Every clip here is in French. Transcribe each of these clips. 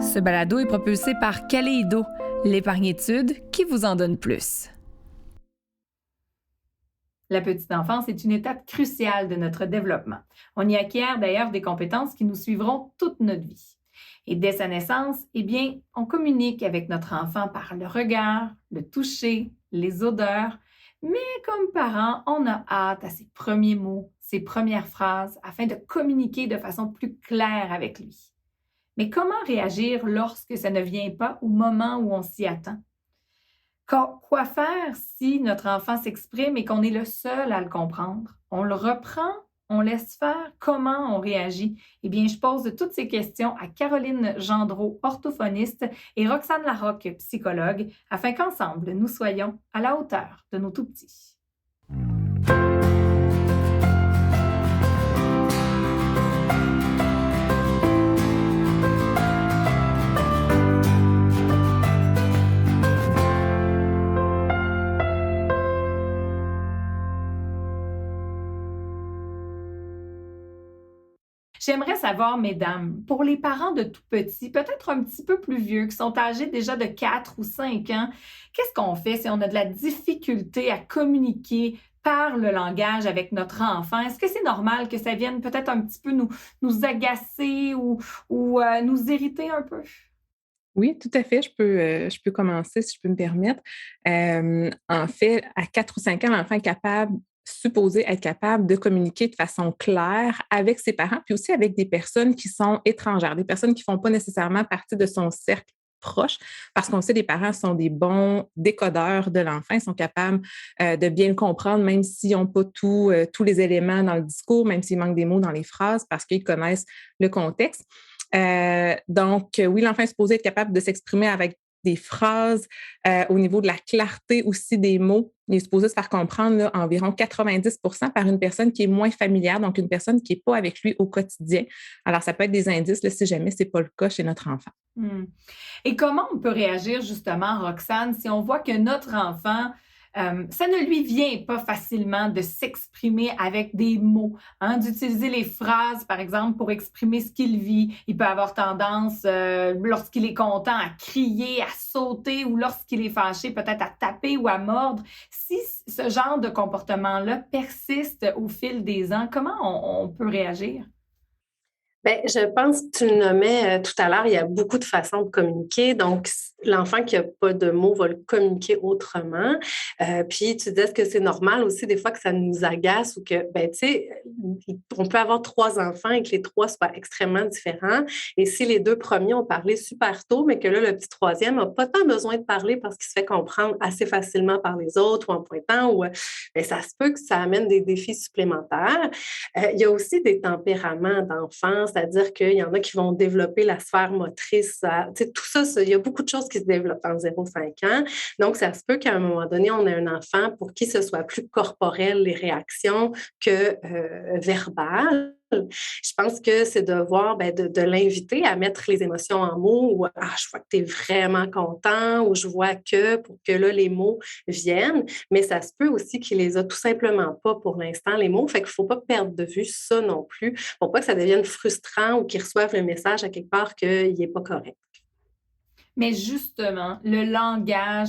Ce balado est propulsé par Caléido, l'épargne-étude qui vous en donne plus. La petite enfance est une étape cruciale de notre développement. On y acquiert d'ailleurs des compétences qui nous suivront toute notre vie. Et dès sa naissance, eh bien, on communique avec notre enfant par le regard, le toucher, les odeurs. Mais comme parents, on a hâte à ses premiers mots, ses premières phrases, afin de communiquer de façon plus claire avec lui. Mais comment réagir lorsque ça ne vient pas au moment où on s'y attend? Quoi faire si notre enfant s'exprime et qu'on est le seul à le comprendre? On le reprend? On laisse faire? Comment on réagit? Eh bien, je pose toutes ces questions à Caroline Gendreau, orthophoniste, et Roxane Larocque, psychologue, afin qu'ensemble, nous soyons à la hauteur de nos tout-petits. J'aimerais savoir, mesdames, pour les parents de tout petits, peut-être un petit peu plus vieux, qui sont âgés déjà de 4 ou 5 ans, qu'est-ce qu'on fait si on a de la difficulté à communiquer par le langage avec notre enfant? Est-ce que c'est normal que ça vienne peut-être un petit peu nous agacer ou nous irriter un peu? Oui, tout à fait. Je peux commencer si je peux me permettre. En fait, à 4 ou 5 ans, l'enfant est supposé être capable de communiquer de façon claire avec ses parents, puis aussi avec des personnes qui sont étrangères, des personnes qui ne font pas nécessairement partie de son cercle proche, parce qu'on sait que les parents sont des bons décodeurs de l'enfant, ils sont capables de bien le comprendre, même s'ils n'ont pas tous les éléments dans le discours, même s'il manque des mots dans les phrases, parce qu'ils connaissent le contexte. Oui, l'enfant est supposé être capable de s'exprimer avec des phrases, au niveau de la clarté aussi des mots. Il est supposé se faire comprendre là, environ 90% par une personne qui est moins familière, donc une personne qui n'est pas avec lui au quotidien. Alors, ça peut être des indices là, si jamais ce n'est pas le cas chez notre enfant. Hmm. Et comment on peut réagir justement, Roxane, si on voit que notre enfant, ça ne lui vient pas facilement de s'exprimer avec des mots, hein, d'utiliser les phrases, par exemple, pour exprimer ce qu'il vit. Il peut avoir tendance, lorsqu'il est content, à crier, à sauter, ou lorsqu'il est fâché, peut-être à taper ou à mordre. Si ce genre de comportement-là persiste au fil des ans, comment on peut réagir? Bien, je pense que tu le nommais tout à l'heure, il y a beaucoup de façons de communiquer. Donc, l'enfant qui n'a pas de mots va le communiquer autrement. Puis, tu disais que c'est normal aussi des fois que ça nous agace ou que, ben, tu sais, on peut avoir 3 enfants et que les 3 soient extrêmement différents. Et si les 2 premiers ont parlé super tôt, mais que là, le petit troisième n'a pas tant besoin de parler parce qu'il se fait comprendre assez facilement par les autres ou en pointant, ben, ça se peut que ça amène des défis supplémentaires. Il y a aussi des tempéraments d'enfants, c'est-à-dire qu'il y en a qui vont développer la sphère motrice. Tout ça, il y a beaucoup de choses qui se développent en 0-5 ans. Donc, ça se peut qu'à un moment donné, on ait un enfant pour qui ce soit plus corporel, les réactions, que verbales. Je pense que c'est de voir, ben, de l'inviter à mettre les émotions en mots ou « je vois que tu es vraiment content » ou « je vois que » pour que là, les mots viennent. Mais ça se peut aussi qu'il les a tout simplement pas pour l'instant, les mots. Fait qu'il ne faut pas perdre de vue ça non plus pour pas que ça devienne frustrant ou qu'ils reçoivent le message à quelque part qu'il n'est pas correct. Mais justement, le langage,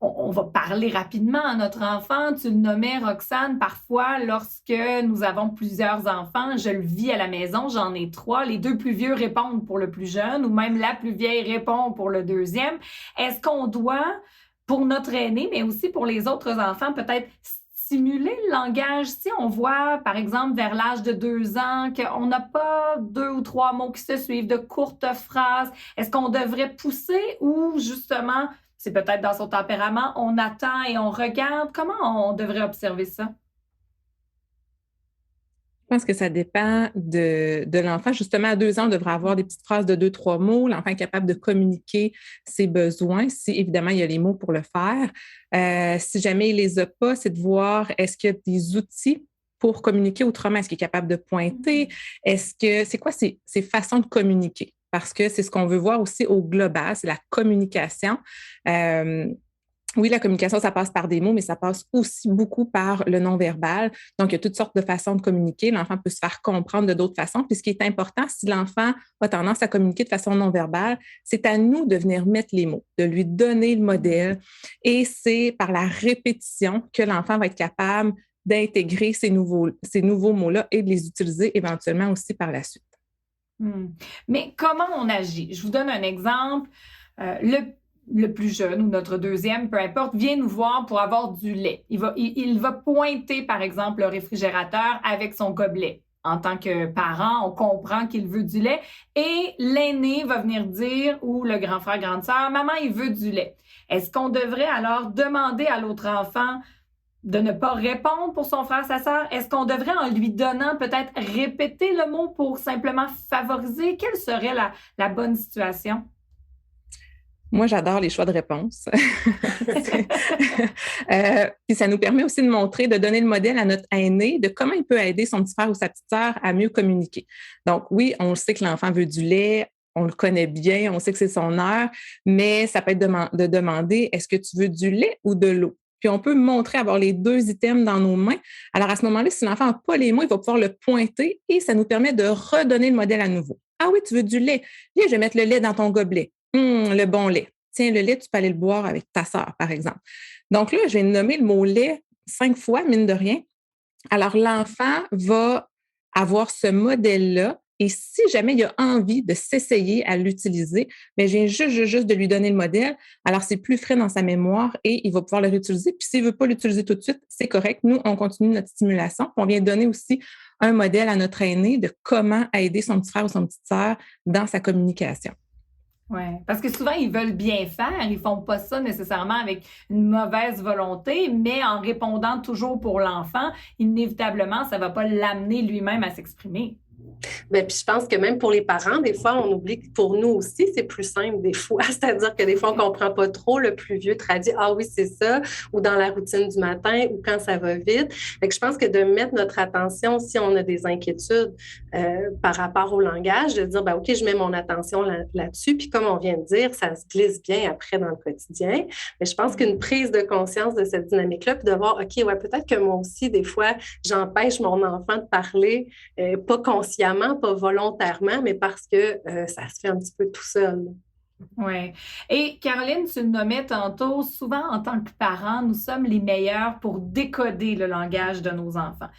on va parler rapidement à notre enfant. Tu le nommais, Roxane, parfois, lorsque nous avons plusieurs enfants, je le vis à la maison, j'en ai 3, les 2 plus vieux répondent pour le plus jeune ou même la plus vieille répond pour le deuxième. Est-ce qu'on doit, pour notre aîné, mais aussi pour les autres enfants, peut-être stimuler le langage? Si on voit, par exemple, vers l'âge de 2 ans, qu'on n'a pas 2 ou 3 mots qui se suivent, de courtes phrases, est-ce qu'on devrait pousser ou justement, c'est peut-être dans son tempérament, on attend et on regarde? Comment on devrait observer ça? Je pense que ça dépend de l'enfant. Justement, à 2 ans, on devrait avoir des petites phrases de 2, 3 mots. L'enfant est capable de communiquer ses besoins, si évidemment il y a les mots pour le faire. Si jamais il les a pas, c'est de voir est-ce qu'il y a des outils pour communiquer autrement. Est-ce qu'il est capable de pointer? C'est quoi ses façons de communiquer? Parce que c'est ce qu'on veut voir aussi au global, c'est la communication. Oui, la communication, ça passe par des mots, mais ça passe aussi beaucoup par le non-verbal. Donc, il y a toutes sortes de façons de communiquer. L'enfant peut se faire comprendre de d'autres façons. Puis, ce qui est important, si l'enfant a tendance à communiquer de façon non-verbale, c'est à nous de venir mettre les mots, de lui donner le modèle. Et c'est par la répétition que l'enfant va être capable d'intégrer ces nouveaux mots-là et de les utiliser éventuellement aussi par la suite. Mais comment on agit? Je vous donne un exemple. Le plus jeune ou notre deuxième, peu importe, vient nous voir pour avoir du lait. Il va pointer, par exemple, le réfrigérateur avec son gobelet. En tant que parent, on comprend qu'il veut du lait et l'aîné va venir dire, ou le grand frère, grande sœur, maman, il veut du lait. Est-ce qu'on devrait alors demander à l'autre enfant de ne pas répondre pour son frère, sa sœur? Est-ce qu'on devrait, en lui donnant, peut-être répéter le mot pour simplement favoriser? Quelle serait la bonne situation? Moi, j'adore les choix de réponse. Puis ça nous permet aussi de montrer, de donner le modèle à notre aîné de comment il peut aider son petit frère ou sa petite sœur à mieux communiquer. Donc oui, on sait que l'enfant veut du lait, on le connaît bien, on sait que c'est son heure, mais ça peut être de demander, est-ce que tu veux du lait ou de l'eau? Puis on peut montrer, avoir les deux items dans nos mains. Alors à ce moment-là, si l'enfant n'a pas les mots, il va pouvoir le pointer et ça nous permet de redonner le modèle à nouveau. Ah oui, tu veux du lait? Viens, je vais mettre le lait dans ton gobelet. Le bon lait. Tiens, le lait, tu peux aller le boire avec ta sœur, par exemple. Donc là, je vais nommer le mot lait 5 fois, mine de rien. Alors, l'enfant va avoir ce modèle-là. Et si jamais il a envie de s'essayer à l'utiliser, bien, je viens juste de lui donner le modèle. Alors, c'est plus frais dans sa mémoire et il va pouvoir le réutiliser. Puis, s'il ne veut pas l'utiliser tout de suite, c'est correct. Nous, on continue notre stimulation. Puis on vient donner aussi un modèle à notre aîné de comment aider son petit frère ou son petite sœur dans sa communication. Oui, parce que souvent, ils veulent bien faire. Ils font pas ça nécessairement avec une mauvaise volonté, mais en répondant toujours pour l'enfant, inévitablement, ça va pas l'amener lui-même à s'exprimer. Bien, puis je pense que même pour les parents, des fois, on oublie que pour nous aussi, c'est plus simple des fois. C'est-à-dire que des fois, on ne comprend pas trop. Le plus vieux traduit « Ah oui, c'est ça » ou dans la routine du matin ou quand ça va vite. Fait que je pense que de mettre notre attention, si on a des inquiétudes par rapport au langage, de dire ben, « OK, je mets mon attention là-dessus », puis comme on vient de dire, ça se glisse bien après dans le quotidien. Mais je pense qu'une prise de conscience de cette dynamique-là, puis de voir « OK, ouais, peut-être que moi aussi, des fois, j'empêche mon enfant de parler pas consciemment, pas volontairement, mais parce que ça se fait un petit peu tout seul. Oui. Et Caroline, tu le nommais tantôt, souvent en tant que parents, nous sommes les meilleurs pour décoder le langage de nos enfants.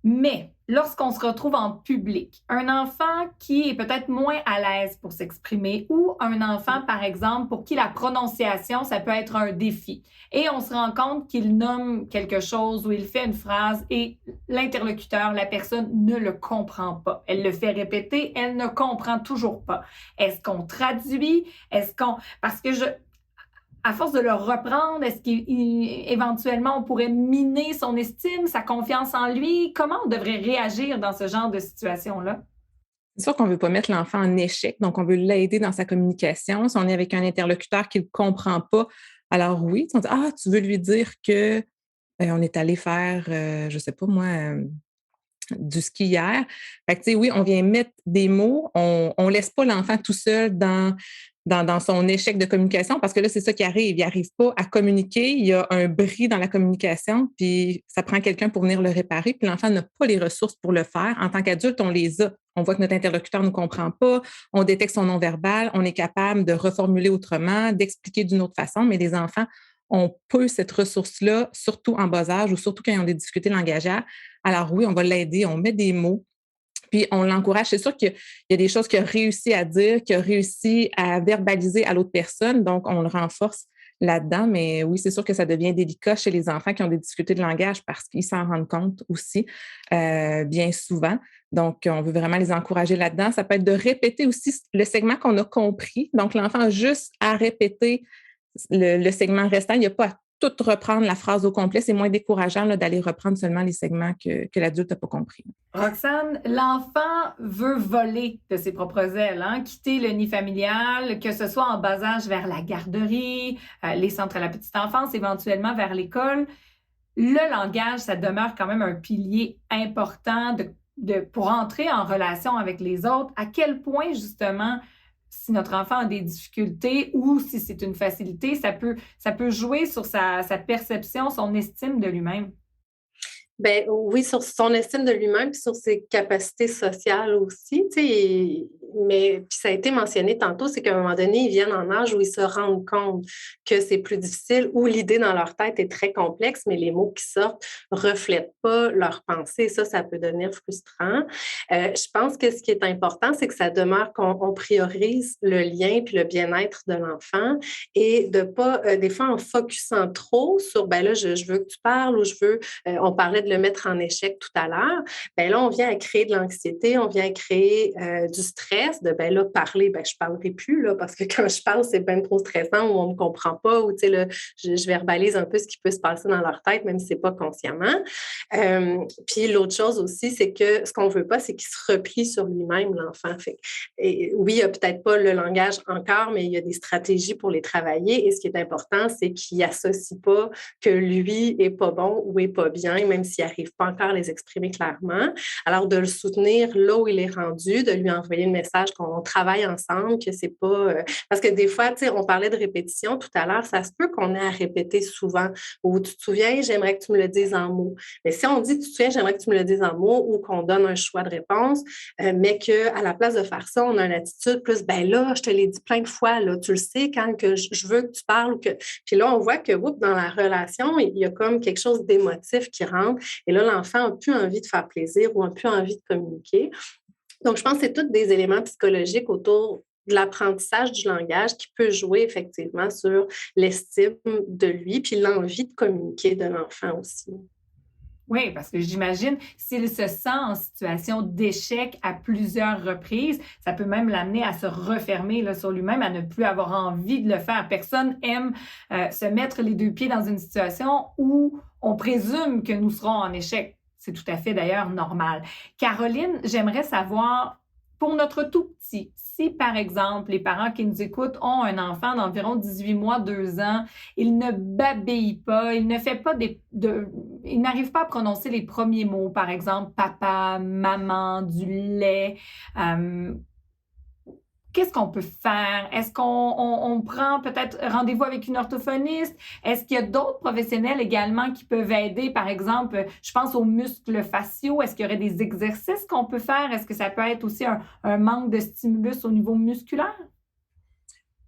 Mais lorsqu'on se retrouve en public, un enfant qui est peut-être moins à l'aise pour s'exprimer ou un enfant, par exemple, pour qui la prononciation, ça peut être un défi. Et on se rend compte qu'il nomme quelque chose ou il fait une phrase et l'interlocuteur, la personne ne le comprend pas. Elle le fait répéter, elle ne comprend toujours pas. Est-ce qu'on traduit? Parce que à force de le reprendre, est-ce qu'éventuellement on pourrait miner son estime, sa confiance en lui? Comment on devrait réagir dans ce genre de situation-là? C'est sûr qu'on ne veut pas mettre l'enfant en échec, donc on veut l'aider dans sa communication. Si on est avec un interlocuteur qui ne le comprend pas, alors oui, on dit « Ah, tu veux lui dire que on est allé faire, je ne sais pas moi, du ski hier. » Fait que, tu sais, oui, on vient mettre des mots, on ne laisse pas l'enfant tout seul dans son échec de communication, parce que là, c'est ça qui arrive. Il n'arrive pas à communiquer, il y a un bris dans la communication, puis ça prend quelqu'un pour venir le réparer, puis l'enfant n'a pas les ressources pour le faire. En tant qu'adulte, on les a. On voit que notre interlocuteur ne nous comprend pas, on détecte son non-verbal, on est capable de reformuler autrement, d'expliquer d'une autre façon, mais les enfants ont peu cette ressource-là, surtout en bas âge ou surtout quand ils ont des difficultés langagières. Alors oui, on va l'aider, on met des mots, puis on l'encourage. C'est sûr qu'il y a des choses qu'il a réussi à dire, qu'il a réussi à verbaliser à l'autre personne, donc on le renforce là-dedans. Mais oui, c'est sûr que ça devient délicat chez les enfants qui ont des difficultés de langage parce qu'ils s'en rendent compte aussi bien souvent. Donc, on veut vraiment les encourager là-dedans. Ça peut être de répéter aussi le segment qu'on a compris. Donc, l'enfant a juste à répéter le segment restant. Il n'y a pas à tout reprendre la phrase au complet. C'est moins décourageant là, d'aller reprendre seulement les segments que l'adulte n'a pas compris. Roxane, l'enfant veut voler de ses propres ailes, quitter le nid familial, que ce soit en bas âge vers la garderie, les centres à la petite enfance, éventuellement vers l'école. Le langage, ça demeure quand même un pilier important pour entrer en relation avec les autres. À quel point, justement, si notre enfant a des difficultés ou si c'est une facilité, ça peut jouer sur sa perception, son estime de lui-même. Ben oui, sur son estime de lui-même, puis sur ses capacités sociales aussi, tu sais, mais puis ça a été mentionné tantôt, c'est qu'à un moment donné, ils viennent en âge où ils se rendent compte que c'est plus difficile, où l'idée dans leur tête est très complexe, mais les mots qui sortent reflètent pas leurs pensées. Ça peut devenir frustrant. Je pense que ce qui est important, c'est que ça demeure qu'on priorise le lien puis le bien-être de l'enfant et de pas, des fois, en focusant trop sur, ben là, je veux que tu parles ou je veux, on parlait de le mettre en échec tout à l'heure, ben là, on vient à créer de l'anxiété, on vient à créer du stress, de ben là, parler, ben je ne parlerai plus, là, parce que quand je parle, c'est bien trop stressant ou on ne me comprend pas, ou tu sais, là, je verbalise un peu ce qui peut se passer dans leur tête, même si ce n'est pas consciemment. Puis l'autre chose aussi, c'est que ce qu'on ne veut pas, c'est qu'il se replie sur lui-même, l'enfant. Et oui, il n'y a peut-être pas le langage encore, mais il y a des stratégies pour les travailler. Et ce qui est important, c'est qu'il n'associe pas que lui n'est pas bon ou n'est pas bien, même s'il n'arrive pas encore à les exprimer clairement. Alors, de le soutenir là où il est rendu, de lui envoyer le message qu'on travaille ensemble, que c'est pas... parce que des fois, tu sais, on parlait de répétition tout à l'heure, ça se peut qu'on ait à répéter souvent. Ou tu te souviens, j'aimerais que tu me le dises en mots. Mais si on dit, tu te souviens, j'aimerais que tu me le dises en mots, ou qu'on donne un choix de réponse, mais qu'à la place de faire ça, on a une attitude plus, ben là, je te l'ai dit plein de fois, là, tu le sais, quand que je veux que tu parles. Ou que... Puis là, on voit que dans la relation, il y a comme quelque chose d'émotif qui rentre. Et là, l'enfant n'a plus envie de faire plaisir ou n'a plus envie de communiquer. Donc, je pense que c'est tous des éléments psychologiques autour de l'apprentissage du langage qui peut jouer effectivement sur l'estime de lui puis l'envie de communiquer de l'enfant aussi. Oui, parce que j'imagine, s'il se sent en situation d'échec à plusieurs reprises, ça peut même l'amener à se refermer là, sur lui-même, à ne plus avoir envie de le faire. Personne aime se mettre les deux pieds dans une situation où on présume que nous serons en échec. C'est tout à fait d'ailleurs normal. Caroline, j'aimerais savoir, pour notre tout petit, si par exemple les parents qui nous écoutent ont un enfant d'environ 18 mois, 2 ans, il ne babille pas, il ne fait pas il n'arrive pas à prononcer les premiers mots, par exemple papa, maman, du lait. Qu'est-ce qu'on peut faire? Est-ce qu'on prend peut-être rendez-vous avec une orthophoniste? Est-ce qu'il y a d'autres professionnels également qui peuvent aider? Par exemple, je pense aux muscles faciaux. Est-ce qu'il y aurait des exercices qu'on peut faire? Est-ce que ça peut être aussi un manque de stimulus au niveau musculaire?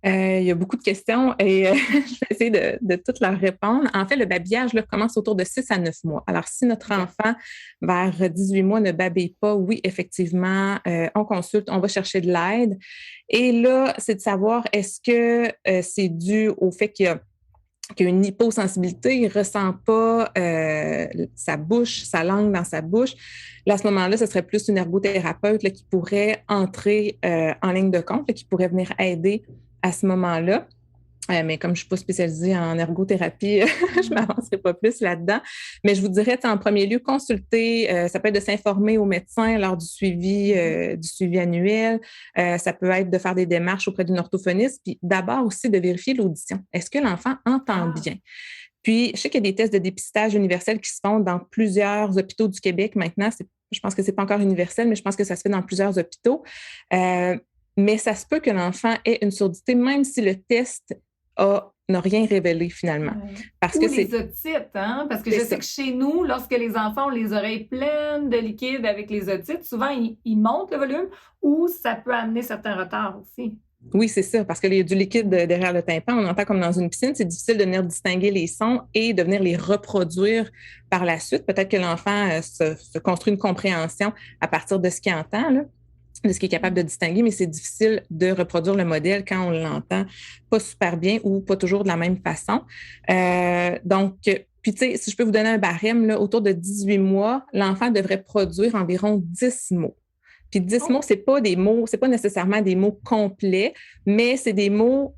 Il y a beaucoup de questions et je vais essayer de toutes leur répondre. En fait, le babillage là, commence autour de 6 à 9 mois. Alors, si notre enfant, vers 18 mois, ne babille pas, oui, effectivement, on consulte, on va chercher de l'aide. Et là, c'est de savoir est-ce que c'est dû au fait qu'il y a une hyposensibilité, il ne ressent pas sa bouche, sa langue dans sa bouche. Là, à ce moment-là, ce serait plus une ergothérapeute là, qui pourrait entrer en ligne de compte, là, qui pourrait venir aider à ce moment-là. Mais comme je ne suis pas spécialisée en ergothérapie, je ne m'avancerai pas plus là-dedans. Mais je vous dirais, en premier lieu, consulter, ça peut être de s'informer au médecin lors du suivi annuel. Ça peut être de faire des démarches auprès d'une orthophoniste. Puis d'abord aussi de vérifier l'audition. Est-ce que l'enfant entend bien? Puis, je sais qu'il y a des tests de dépistage universel qui se font dans plusieurs hôpitaux du Québec maintenant. Je pense que ce n'est pas encore universel, mais je pense que ça se fait dans plusieurs hôpitaux. Mais ça se peut que l'enfant ait une surdité, même si le test n'a rien révélé finalement. Ou les otites, hein? Parce que je sais que chez nous, lorsque les enfants ont les oreilles pleines de liquide avec les otites, souvent, ils montent le volume ou ça peut amener certains retards aussi. Oui, c'est ça, parce qu'il y a du liquide derrière le tympan. On entend comme dans une piscine. C'est difficile de venir distinguer les sons et de venir les reproduire par la suite. Peut-être que l'enfant se construit une compréhension à partir de ce qu'il entend, là, de ce qu'il est capable de distinguer, mais c'est difficile de reproduire le modèle quand on l'entend pas super bien ou pas toujours de la même façon. Donc, puis tu sais, si je peux vous donner un barème, là, autour de 18 mois, l'enfant devrait produire environ 10 mots. Puis 10 mots, c'est pas nécessairement des mots complets, mais c'est des mots,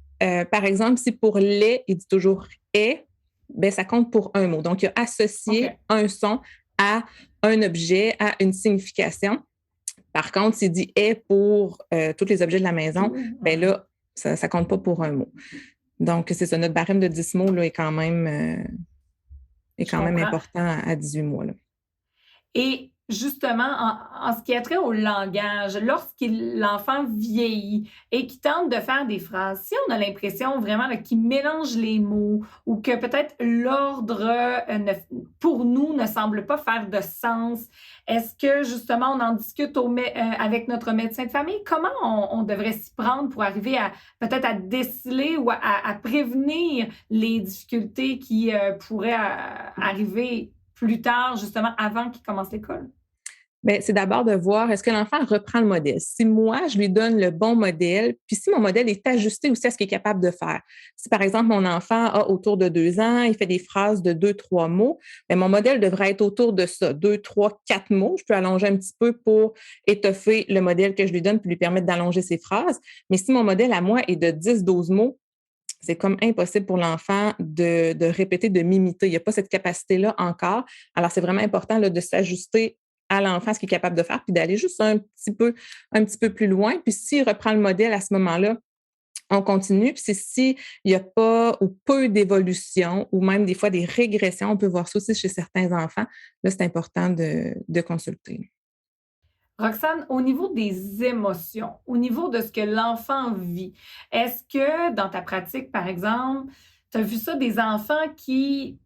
par exemple, si pour lait, il dit toujours est, ben ça compte pour un mot. Donc, il a associé un son à un objet, à une signification. Par contre, s'il dit est pour tous les objets de la maison, ben là, ça ne compte pas pour un mot. Donc, c'est ça, notre barème de 10 mots là, est quand même important à 18 mois. Là. Et justement, en ce qui a trait au langage, l'enfant vieillit et qu'il tente de faire des phrases, si on a l'impression vraiment là, qu'il mélange les mots ou que peut-être l'ordre, pour nous, ne semble pas faire de sens, est-ce que, justement, on en discute avec notre médecin de famille? Comment on devrait s'y prendre pour arriver peut-être à déceler ou à prévenir les difficultés qui pourraient arriver plus tard, justement, avant qu'il commence l'école? Bien, c'est d'abord de voir est-ce que l'enfant reprend le modèle. Si moi, je lui donne le bon modèle, puis si mon modèle est ajusté aussi à ce qu'il est capable de faire. Si, par exemple, mon enfant a autour de 2 ans, il fait des phrases de 2, 3 mots, bien, mon modèle devrait être autour de ça, 2, 3, 4 mots. Je peux allonger un petit peu pour étoffer le modèle que je lui donne puis lui permettre d'allonger ses phrases. Mais si mon modèle à moi est de 10, 12 mots, c'est comme impossible pour l'enfant de répéter, de m'imiter. Il n'y a pas cette capacité-là encore. Alors, c'est vraiment important là, de s'ajuster à l'enfant ce qu'il est capable de faire, puis d'aller juste un petit peu plus loin. Puis s'il reprend le modèle à ce moment-là, on continue. Puis s'il n'y a pas ou peu d'évolution ou même des fois des régressions, on peut voir ça aussi chez certains enfants. Là, c'est important de consulter. Roxane, au niveau des émotions, au niveau de ce que l'enfant vit, est-ce que dans ta pratique, par exemple, tu as vu ça des enfants qui,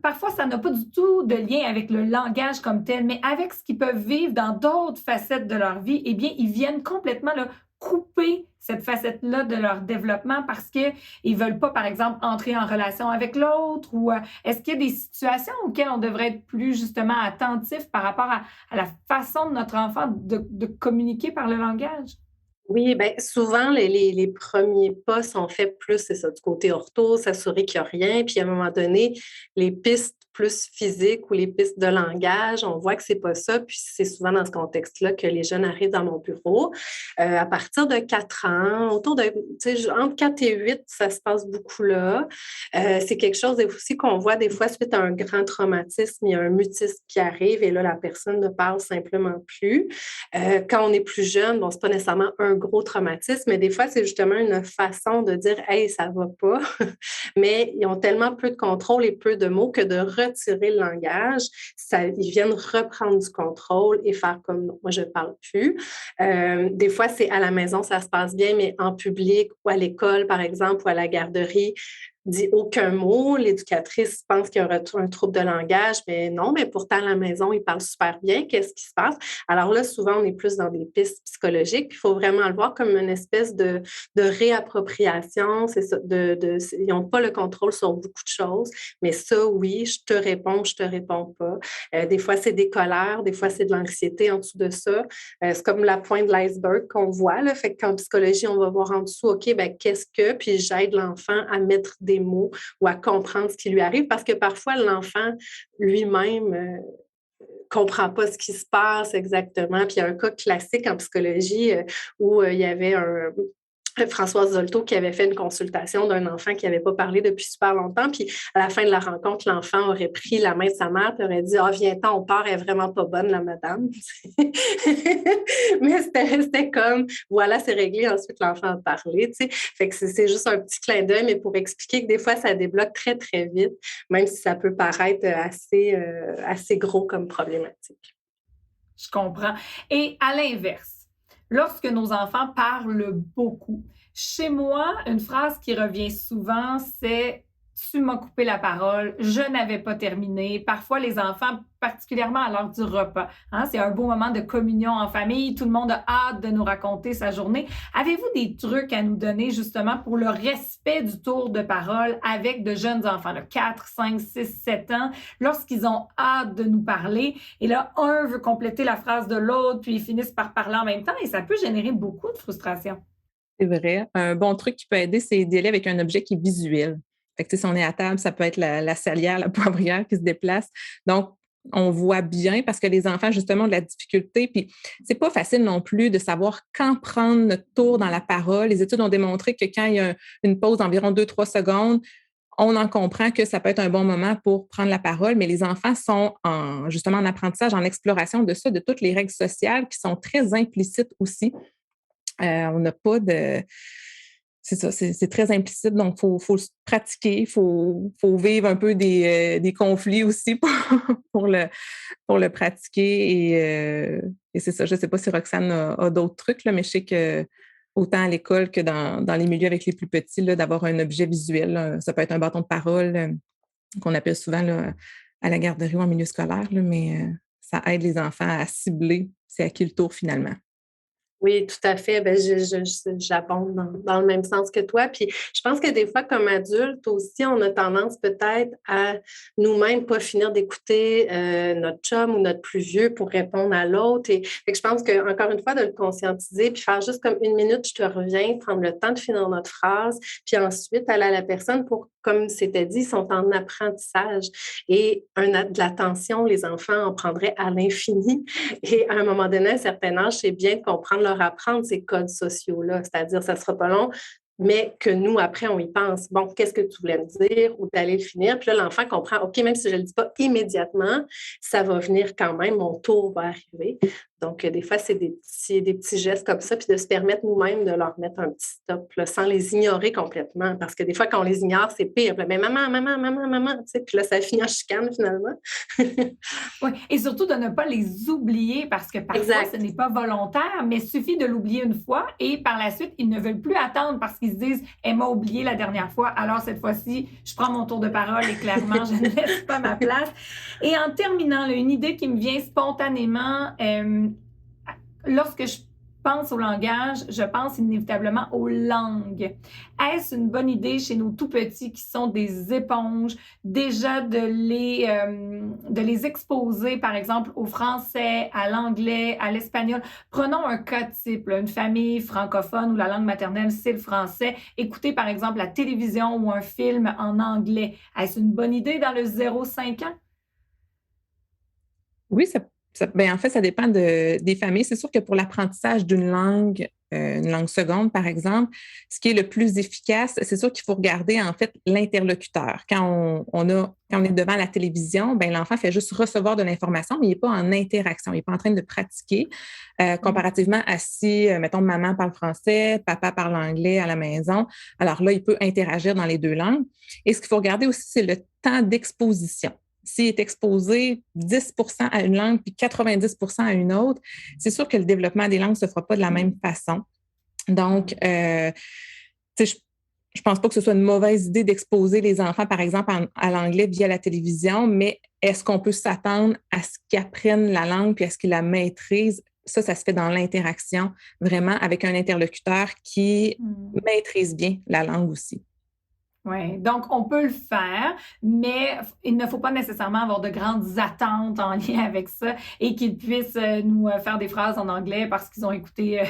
parfois, ça n'a pas du tout de lien avec le langage comme tel, mais avec ce qu'ils peuvent vivre dans d'autres facettes de leur vie, eh bien, ils viennent complètement là, couper cette facette-là de leur développement parce qu'ils ne veulent pas, par exemple, entrer en relation avec l'autre ou est-ce qu'il y a des situations auxquelles on devrait être plus justement attentif par rapport à la façon de notre enfant de communiquer par le langage? Oui, bien, souvent, les premiers pas sont faits plus, c'est ça, du côté ortho, s'assurer qu'il n'y a rien. Puis, à un moment donné, les pistes plus physiques ou les pistes de langage, on voit que c'est pas ça. Puis, c'est souvent dans ce contexte-là que les jeunes arrivent dans mon bureau. À partir de 4 ans, autour de, tu sais, entre 4 et 8, ça se passe beaucoup là. C'est quelque chose aussi qu'on voit des fois suite à un grand traumatisme, il y a un mutisme qui arrive et là, la personne ne parle simplement plus. Quand on est plus jeune, bon, c'est pas nécessairement un gros traumatisme, mais des fois, c'est justement une façon de dire hey, ça va pas. Mais ils ont tellement peu de contrôle et peu de mots que de retirer le langage, ils viennent reprendre du contrôle et faire comme non, moi, je parle plus. Des fois, c'est à la maison, ça se passe bien, mais en public ou à l'école, par exemple, ou à la garderie, dit aucun mot. L'éducatrice pense qu'il y a un trouble de langage, mais non, mais pourtant, à la maison, il parle super bien. Qu'est-ce qui se passe? Alors là, souvent, on est plus dans des pistes psychologiques. Il faut vraiment le voir comme une espèce de réappropriation. C'est ça, ils n'ont pas le contrôle sur beaucoup de choses, mais ça, oui, je te réponds pas. Des fois, c'est des colères, des fois, c'est de l'anxiété en dessous de ça. C'est comme la pointe de l'iceberg qu'on voit, là. Fait qu'en psychologie, on va voir en dessous, OK, ben qu'est-ce que, puis j'aide l'enfant à mettre des mots ou à comprendre ce qui lui arrive parce que parfois, l'enfant lui-même comprend pas ce qui se passe exactement. Puis il y a un cas classique en psychologie où il y avait Françoise Zolto qui avait fait une consultation d'un enfant qui n'avait pas parlé depuis super longtemps. Puis à la fin de la rencontre, l'enfant aurait pris la main de sa mère et aurait dit ah, viens-t'en, on part, elle est vraiment pas bonne, la madame. Mais c'était comme voilà, c'est réglé. Ensuite, l'enfant a parlé. Tu sais. Fait que c'est juste un petit clin d'œil, mais pour expliquer que des fois, ça débloque très, très vite, même si ça peut paraître assez gros comme problématique. Je comprends. Et à l'inverse, lorsque nos enfants parlent beaucoup, chez moi, une phrase qui revient souvent, c'est tu m'as coupé la parole, je n'avais pas terminé. Parfois, les enfants, particulièrement à l'heure du repas, hein, c'est un beau moment de communion en famille, tout le monde a hâte de nous raconter sa journée. Avez-vous des trucs à nous donner justement pour le respect du tour de parole avec de jeunes enfants, là, 4, 5, 6, 7 ans, lorsqu'ils ont hâte de nous parler et là, un veut compléter la phrase de l'autre, puis ils finissent par parler en même temps et ça peut générer beaucoup de frustration. C'est vrai. Un bon truc qui peut aider, c'est d'y aller avec un objet qui est visuel. Fait que, si on est à table, ça peut être la salière, la poivrière qui se déplace. Donc, on voit bien parce que les enfants, justement, ont de la difficulté. Puis, c'est pas facile non plus de savoir quand prendre notre tour dans la parole. Les études ont démontré que quand il y a une pause d'environ 2, 3 secondes, on en comprend que ça peut être un bon moment pour prendre la parole, mais les enfants sont justement en apprentissage, en exploration de ça, de toutes les règles sociales qui sont très implicites aussi. On n'a pas de... c'est ça, c'est très implicite, donc faut se pratiquer, faut vivre un peu des conflits aussi pour le pratiquer et c'est ça. Je ne sais pas si Roxane a d'autres trucs, là, mais je sais que autant à l'école que dans les milieux avec les plus petits, là, d'avoir un objet visuel, là, ça peut être un bâton de parole qu'on appelle souvent là, à la garderie ou en milieu scolaire, là, mais ça aide les enfants à cibler c'est à qui le tour finalement. Oui, tout à fait. Ben, j'abonde dans le même sens que toi. Puis je pense que des fois, comme adulte aussi, on a tendance peut-être à nous-mêmes pas finir d'écouter notre chum ou notre plus vieux pour répondre à l'autre. Et fait que je pense que encore une fois, de le conscientiser, puis faire juste comme 1 minute, je te reviens, prendre le temps de finir notre phrase, puis ensuite aller à la personne pour, comme c'était dit, ils sont en apprentissage. Et de l'attention, les enfants en prendraient à l'infini. Et à un moment donné, à un certain âge, c'est bien de comprendre leur apprendre ces codes sociaux-là. C'est-à-dire, ça ne sera pas long, mais que nous, après, on y pense. Bon, qu'est-ce que tu voulais me dire ou d'aller le finir? Puis là, l'enfant comprend, OK, même si je ne le dis pas immédiatement, ça va venir quand même, mon tour va arriver. Donc, des fois, c'est des petits gestes comme ça, puis de se permettre nous-mêmes de leur mettre un petit stop, là, sans les ignorer complètement. Parce que des fois, quand on les ignore, c'est pire. Là, mais maman, maman, maman, maman, tu sais, puis là, ça finit en chicane finalement. Oui, et surtout de ne pas les oublier parce que parfois, Exact. ce n'est pas volontaire, mais il suffit de l'oublier une fois et par la suite, ils ne veulent plus attendre parce qu'ils se disent « Elle m'a oublié la dernière fois, alors cette fois-ci, je prends mon tour de parole et clairement, je ne laisse pas ma place. » Et en terminant, là, une idée qui me vient spontanément, lorsque je pense au langage, je pense inévitablement aux langues. Est-ce une bonne idée chez nos tout-petits qui sont des éponges, déjà de les exposer, par exemple, au français, à l'anglais, à l'espagnol? Prenons un cas type, là, une famille francophone où la langue maternelle, c'est le français. Écoutez, par exemple, la télévision ou un film en anglais. Est-ce une bonne idée dans le 0-5 ans? Oui, ben, en fait, ça dépend des familles. C'est sûr que pour l'apprentissage d'une une langue seconde, par exemple, ce qui est le plus efficace, c'est sûr qu'il faut regarder, en fait, l'interlocuteur. Quand on est devant la télévision, ben, l'enfant fait juste recevoir de l'information, mais il n'est pas en interaction. Il n'est pas en train de pratiquer. Comparativement à si, mettons, maman parle français, papa parle anglais à la maison. Alors là, il peut interagir dans les deux langues. Et ce qu'il faut regarder aussi, c'est le temps d'exposition. S'il est exposé 10% à une langue puis 90% à une autre, c'est sûr que le développement des langues ne se fera pas de la même façon. Donc, je ne pense pas que ce soit une mauvaise idée d'exposer les enfants, par exemple, à l'anglais via la télévision, mais est-ce qu'on peut s'attendre à ce qu'ils apprennent la langue puis à ce qu'ils la maîtrisent? Ça se fait dans l'interaction, vraiment, avec un interlocuteur qui maîtrise bien la langue aussi. Oui, donc on peut le faire, mais il ne faut pas nécessairement avoir de grandes attentes en lien avec ça et qu'ils puissent nous faire des phrases en anglais parce qu'ils ont écouté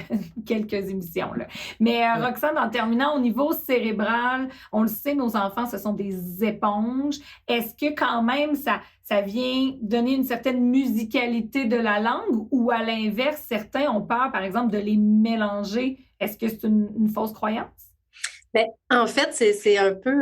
quelques émissions, là. Mais Roxane, en terminant, au niveau cérébral, on le sait, nos enfants, ce sont des éponges. Est-ce que quand même ça vient donner une certaine musicalité de la langue ou à l'inverse, certains ont peur, par exemple, de les mélanger? Est-ce que c'est une fausse croyance? Bien, en fait, c'est un peu,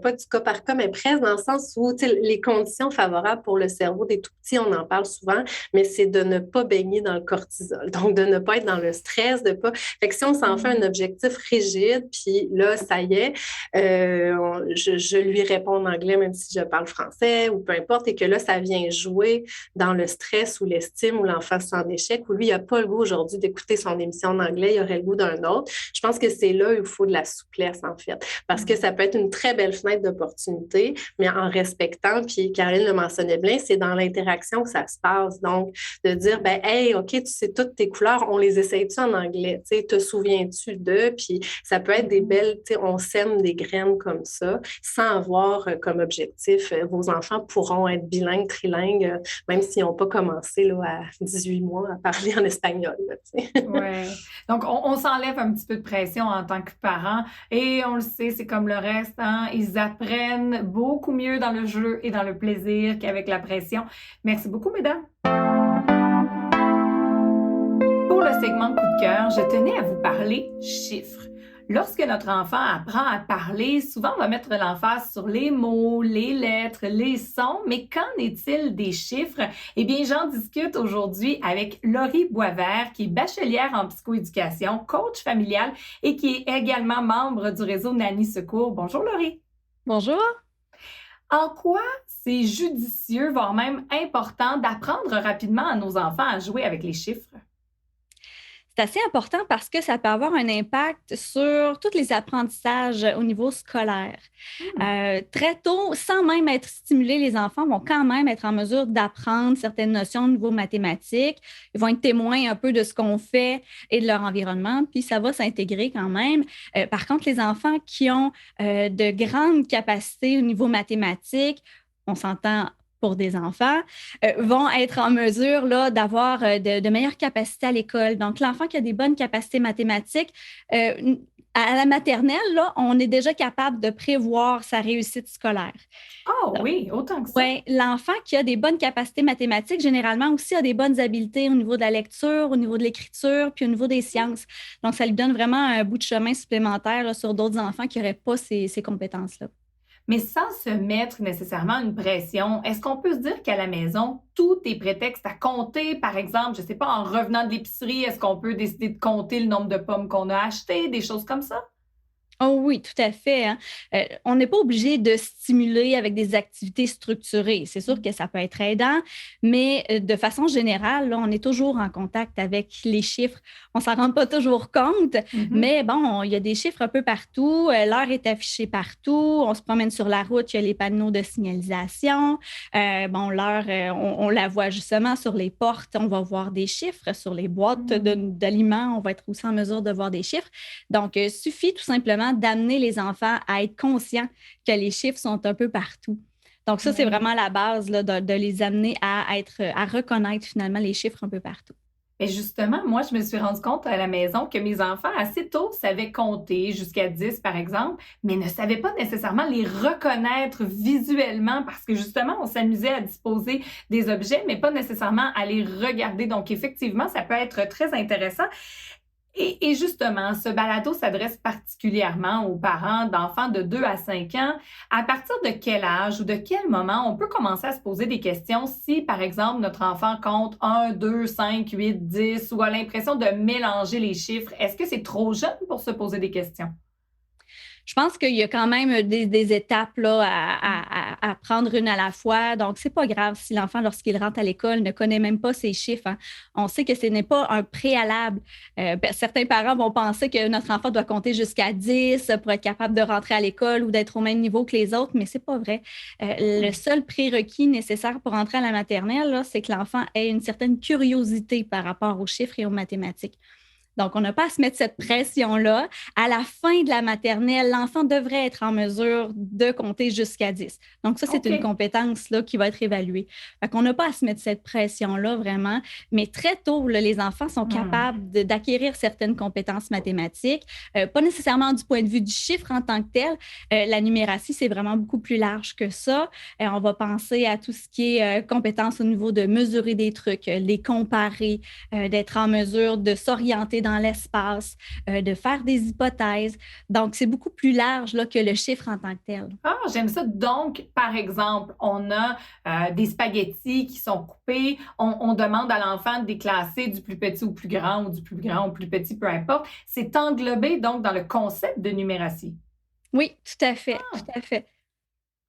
pas du cas par cas, mais presque dans le sens où les conditions favorables pour le cerveau des tout-petits, on en parle souvent, mais c'est de ne pas baigner dans le cortisol. Donc, de ne pas être dans le stress, de pas... Fait que si on s'en fait un objectif rigide, puis là, ça y est, je lui réponds en anglais, même si je parle français, ou peu importe, et que là, ça vient jouer dans le stress ou l'estime, où l'enfant se sent en échec, où lui, il n'a pas le goût aujourd'hui d'écouter son émission en anglais, il aurait le goût d'un autre. Je pense que c'est là où il faut de la souplesse, en fait. Parce que ça peut être une très belle fenêtre d'opportunité, mais en respectant, puis Caroline le mentionnait bien, c'est dans l'interaction que ça se passe. Donc, de dire, ben, hey, OK, tu sais toutes tes couleurs, on les essaye-tu en anglais? Tu sais, te souviens-tu d'eux? Puis ça peut être des belles, tu sais, on sème des graines comme ça, sans avoir comme objectif, vos enfants pourront être bilingues, trilingues, même s'ils n'ont pas commencé là, à 18 mois à parler en espagnol. Oui. Donc, on s'enlève un petit peu de pression en tant que parent et on le sait, c'est comme le reste, hein? Ils apprennent beaucoup mieux dans le jeu et dans le plaisir qu'avec la pression. Merci beaucoup, mesdames. Pour le segment coup de cœur, je tenais à vous parler chiffres. Lorsque notre enfant apprend à parler, souvent on va mettre l'emphase sur les mots, les lettres, les sons, mais qu'en est-il des chiffres? Eh bien, j'en discute aujourd'hui avec Laurie Boisvert, qui est bachelière en psychoéducation, coach familial et qui est également membre du réseau Nanny Secours. Bonjour Laurie. Bonjour. En quoi c'est judicieux, voire même important, d'apprendre rapidement à nos enfants à jouer avec les chiffres? C'est assez important parce que ça peut avoir un impact sur tous les apprentissages au niveau scolaire. Très tôt, sans même être stimulés, les enfants vont quand même être en mesure d'apprendre certaines notions au niveau mathématique. Ils vont être témoins un peu de ce qu'on fait et de leur environnement, puis ça va s'intégrer quand même. Par contre, les enfants qui ont de grandes capacités au niveau mathématique, on s'entend pour des enfants, vont être en mesure là, d'avoir de meilleures capacités à l'école. Donc, l'enfant qui a des bonnes capacités mathématiques, à la maternelle, là, on est déjà capable de prévoir sa réussite scolaire. Oh oui, autant que ça. Oui, l'enfant qui a des bonnes capacités mathématiques, généralement aussi a des bonnes habiletés au niveau de la lecture, au niveau de l'écriture, puis au niveau des sciences. Donc, ça lui donne vraiment un bout de chemin supplémentaire là, sur d'autres enfants qui n'auraient pas ces compétences-là. Mais sans se mettre nécessairement une pression, est-ce qu'on peut se dire qu'à la maison, tout est prétexte à compter? Par exemple, je ne sais pas, en revenant de l'épicerie, est-ce qu'on peut décider de compter le nombre de pommes qu'on a achetées, des choses comme ça? Oh oui, tout à fait. Hein. On n'est pas obligé de stimuler avec des activités structurées. C'est sûr que ça peut être aidant, mais de façon générale, là, on est toujours en contact avec les chiffres. On ne s'en rend pas toujours compte, mais bon, il y a des chiffres un peu partout. L'heure est affichée partout. On se promène sur la route, il y a les panneaux de signalisation. Bon, l'heure, on la voit justement sur les portes. On va voir des chiffres sur les boîtes d'aliments. On va être aussi en mesure de voir des chiffres. Donc, il suffit tout simplement d'amener les enfants à être conscients que les chiffres sont un peu partout. Donc, ça, c'est vraiment la base là, de les amener à reconnaître finalement les chiffres un peu partout. Et justement, moi, je me suis rendu compte à la maison que mes enfants, assez tôt, savaient compter jusqu'à 10, par exemple, mais ne savaient pas nécessairement les reconnaître visuellement parce que justement, on s'amusait à disposer des objets, mais pas nécessairement à les regarder. Donc, effectivement, ça peut être très intéressant. Et justement, ce balado s'adresse particulièrement aux parents d'enfants de 2 à 5 ans. À partir de quel âge ou de quel moment on peut commencer à se poser des questions si, par exemple, notre enfant compte 1, 2, 5, 8, 10 ou a l'impression de mélanger les chiffres? Est-ce que c'est trop jeune pour se poser des questions? Je pense qu'il y a quand même des étapes là, à prendre une à la fois. Donc, c'est pas grave si l'enfant, lorsqu'il rentre à l'école, ne connaît même pas ses chiffres. Hein. On sait que ce n'est pas un préalable. Certains parents vont penser que notre enfant doit compter jusqu'à 10 pour être capable de rentrer à l'école ou d'être au même niveau que les autres, mais c'est pas vrai. Le seul prérequis nécessaire pour entrer à la maternelle, là, c'est que l'enfant ait une certaine curiosité par rapport aux chiffres et aux mathématiques. Donc, on n'a pas à se mettre cette pression-là. À la fin de la maternelle, l'enfant devrait être en mesure de compter jusqu'à 10. Donc, ça, c'est une compétence là, qui va être évaluée. Fait qu'on n'a pas à se mettre cette pression-là vraiment. Mais très tôt, là, les enfants sont capables d'acquérir certaines compétences mathématiques. Pas nécessairement du point de vue du chiffre en tant que tel. La numératie, c'est vraiment beaucoup plus large que ça. On va penser à tout ce qui est compétences au niveau de mesurer des trucs, les comparer, d'être en mesure de s'orienter dans l'espace, de faire des hypothèses. Donc, c'est beaucoup plus large là, que le chiffre en tant que tel. Ah, j'aime ça. Donc, par exemple, on a des spaghettis qui sont coupés. On demande à l'enfant de déclasser du plus petit au plus grand ou du plus grand au plus petit, peu importe. C'est englobé donc dans le concept de numératie. Oui, tout à fait, tout à fait.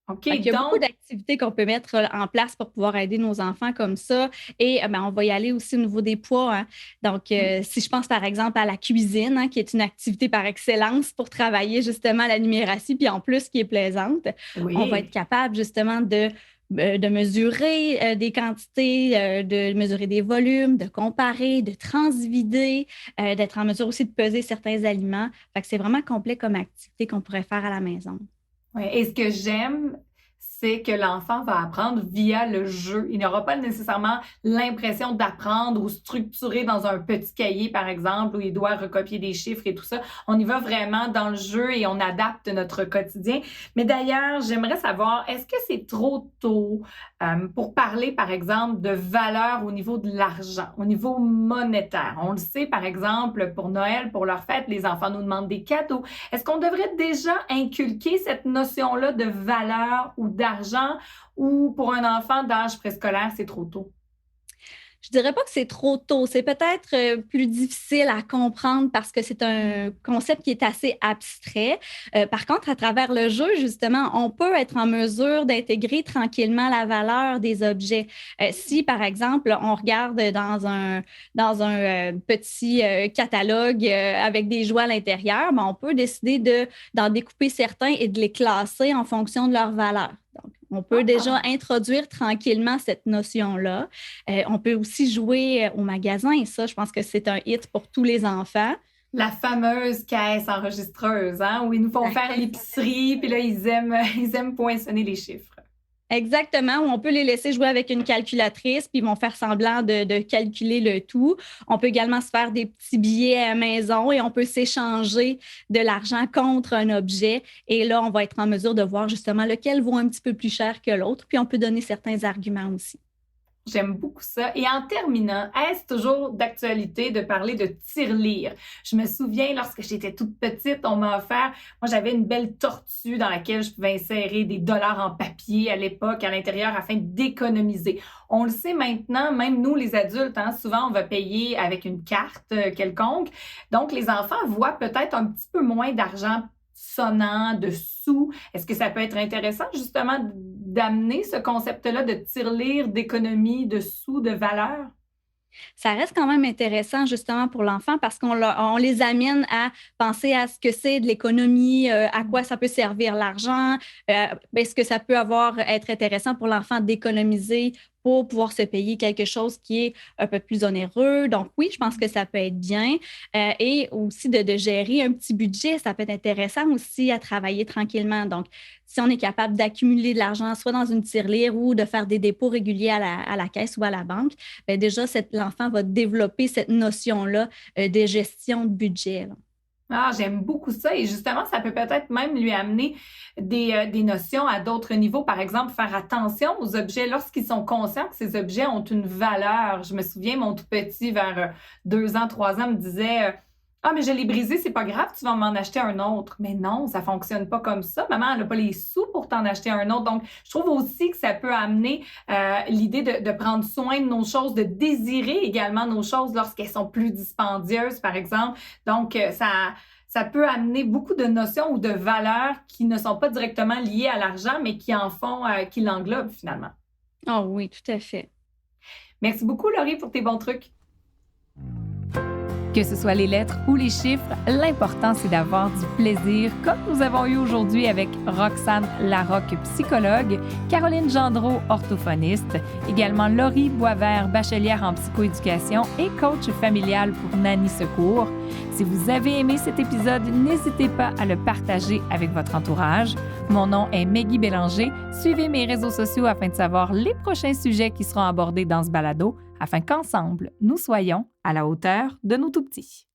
OK, Il y a beaucoup d'activités qu'on peut mettre en place pour pouvoir aider nos enfants comme ça. Et on va y aller aussi au niveau des poids. Hein. Donc, si je pense par exemple à la cuisine, hein, qui est une activité par excellence pour travailler justement la numératie, puis en plus qui est plaisante, on va être capable justement de mesurer des quantités, de mesurer des volumes, de comparer, de transvider, d'être en mesure aussi de peser certains aliments. Fait que c'est vraiment complet comme activité qu'on pourrait faire à la maison. Ouais. Et ce que j'aime, c'est que l'enfant va apprendre via le jeu. Il n'aura pas nécessairement l'impression d'apprendre ou structurer dans un petit cahier, par exemple, où il doit recopier des chiffres et tout ça. On y va vraiment dans le jeu et on adapte notre quotidien. Mais d'ailleurs, j'aimerais savoir, est-ce que c'est trop tôt pour parler, par exemple, de valeur au niveau de l'argent, au niveau monétaire? On le sait, par exemple, pour Noël, pour leur fête, les enfants nous demandent des cadeaux. Est-ce qu'on devrait déjà inculquer cette notion-là de valeur ou d'argent, ou pour un enfant d'âge préscolaire, c'est trop tôt? Je dirais pas que c'est trop tôt. C'est peut-être plus difficile à comprendre parce que c'est un concept qui est assez abstrait. Par contre, à travers le jeu, justement, on peut être en mesure d'intégrer tranquillement la valeur des objets. Si, par exemple, on regarde dans un petit catalogue avec des jouets à l'intérieur, ben, on peut décider d'en découper certains et de les classer en fonction de leur valeur. Donc, on peut déjà introduire tranquillement cette notion-là. On peut aussi jouer au magasin, et ça, je pense que c'est un hit pour tous les enfants. La fameuse caisse enregistreuse, hein, où ils nous font faire l'épicerie, puis là, ils aiment poinçonner les chiffres. Exactement, où on peut les laisser jouer avec une calculatrice, puis ils vont faire semblant de calculer le tout. On peut également se faire des petits billets à la maison et on peut s'échanger de l'argent contre un objet. Et là, on va être en mesure de voir justement lequel vaut un petit peu plus cher que l'autre, puis on peut donner certains arguments aussi. J'aime beaucoup ça. Et en terminant, est-ce toujours d'actualité de parler de tirelire? Je me souviens, lorsque j'étais toute petite, on m'a offert, moi j'avais une belle tortue dans laquelle je pouvais insérer des dollars en papier à l'époque, à l'intérieur, afin d'économiser. On le sait maintenant, même nous les adultes, hein, souvent on va payer avec une carte quelconque. Donc les enfants voient peut-être un petit peu moins d'argent sonnant, de sous. Est-ce que ça peut être intéressant justement d'amener ce concept-là de tirelire, d'économie, de sous, de valeur? Ça reste quand même intéressant justement pour l'enfant parce qu'on les amène à penser à ce que c'est de l'économie, à quoi ça peut servir l'argent, est-ce que ça peut être intéressant pour l'enfant d'économiser pour pouvoir se payer quelque chose qui est un peu plus onéreux. Donc oui, je pense que ça peut être bien. Et aussi de gérer un petit budget, ça peut être intéressant aussi à travailler tranquillement. Donc, si on est capable d'accumuler de l'argent, soit dans une tirelire ou de faire des dépôts réguliers à la caisse ou à la banque, bien déjà, l'enfant va développer cette notion-là de gestion de budget, là. Ah, j'aime beaucoup ça. Et justement, ça peut peut-être même lui amener des notions à d'autres niveaux. Par exemple, faire attention aux objets lorsqu'ils sont conscients que ces objets ont une valeur. Je me souviens, mon tout petit, vers 2 ans, 3 ans, me disait ah, mais je l'ai brisé, c'est pas grave, tu vas m'en acheter un autre. Mais non, ça fonctionne pas comme ça. Maman, elle n'a pas les sous pour t'en acheter un autre. Donc, je trouve aussi que ça peut amener l'idée de prendre soin de nos choses, de désirer également nos choses lorsqu'elles sont plus dispendieuses, par exemple. Donc, ça peut amener beaucoup de notions ou de valeurs qui ne sont pas directement liées à l'argent, mais qui en font, qui l'englobent finalement. Oh oui, tout à fait. Merci beaucoup, Laurie, pour tes bons trucs. Que ce soit les lettres ou les chiffres, l'important, c'est d'avoir du plaisir, comme nous avons eu aujourd'hui avec Roxane Larocque, psychologue, Caroline Gendreau, orthophoniste, également Laurie Boisvert, bachelière en psychoéducation et coach familial pour Nanny Secours. Si vous avez aimé cet épisode, n'hésitez pas à le partager avec votre entourage. Mon nom est Meggy Bélanger. Suivez mes réseaux sociaux afin de savoir les prochains sujets qui seront abordés dans ce balado, afin qu'ensemble, nous soyons à la hauteur de nos tout-petits.